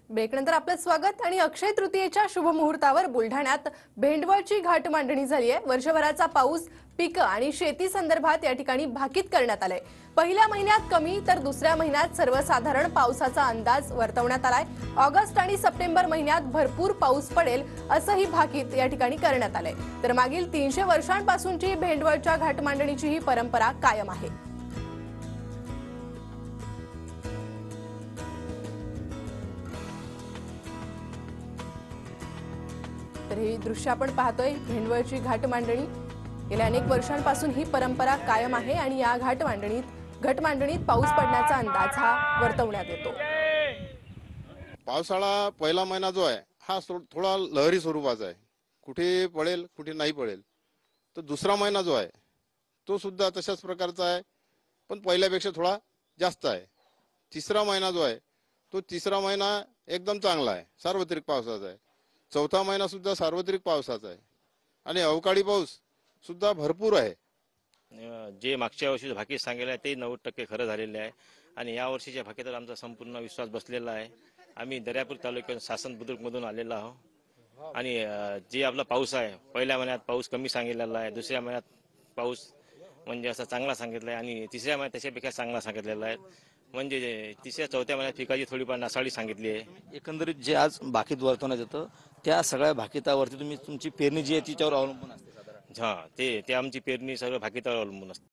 ब्रेकनंतर आपलं स्वागत आणि अक्षय तृतीयेच्या शुभ मुहूर्तावर बुलढाण्यात भेंडवळची घाट मांडणी झाली आहे। वर्षभराचा पाऊस, पिकं आणि शेती संदर्भात या ठिकाणी भाकीत करण्यात आलंय। पहिल्या महिन्यात कमी तर दुसऱ्या महिन्यात सर्वसाधारण पावसाचा अंदाज वर्तवण्यात आलाय। ऑगस्ट आणि सप्टेंबर महिन्यात भरपूर पाऊस पडेल असंही भाकीत या ठिकाणी करण्यात आलंय। तर मागील 300 वर्षांपासूनची भेंडवळच्या घाट मांडणीची ही परंपरा कायम आहे। तर ही दृश्य आपण पाहतोय, भेंडवळची घाट मांडणी। गेल्या अनेक वर्षांपासून ही परंपरा कायम आहे आणि या घाट मांडणीत पाऊस पडण्याचा अंदाज हा वर्तवण्यात येतो। पावसाळा पहिला महिना जो आहे हा थोडा लहरी स्वरूपाचा आहे। कुठे पडेल कुठे नाही पडेल। तर दुसरा महिना जो आहे तो सुद्धा तशाच प्रकारचा आहे, पण पहिल्यापेक्षा थोडा जास्त आहे। तिसरा महिना जो आहे तो तिसरा महिना एकदम चांगला आहे, सार्वत्रिक पावसाचा आहे। चौथा महिना सुद्धा सार्वत्रिक पावसाचा आहे आणि अवकाळी पाऊस सुद्धा भरपूर आहे। जे मागच्या वर्षी भाकीत सांगितलं आहे ते 90% खरं झालेले आहे आणि या वर्षीच्या भाकीवर आमचा संपूर्ण विश्वास बसलेला आहे। आम्ही दर्यापूर तालुक्यात सासन बुद्रुकमधून आलेलो आहोत आणि जे आपला पाऊस आहे, पहिल्या महिन्यात पाऊस कमी सांगितलेला आहे, दुसऱ्या महिन्यात पाऊस म्हणजे असा चांगला सांगितला आहे आणि तिसऱ्या महिन्यात त्याच्यापेक्षा चांगला सांगितलेला आहे। म्हणजे तिसऱ्या चौथ्या महिन्यात पिकाची थोडीफार नासाडी सांगितली आहे। एकंदरीत जे आज भाकीत वर्तवण्यात येतं त्या सगळ्या भाकितावरती तुमची पेरणी जी आहे तिच्यावर अवलंबून असते साधारण। ते आमची पेरणी सगळं भाकीतावर अवलंबून असते।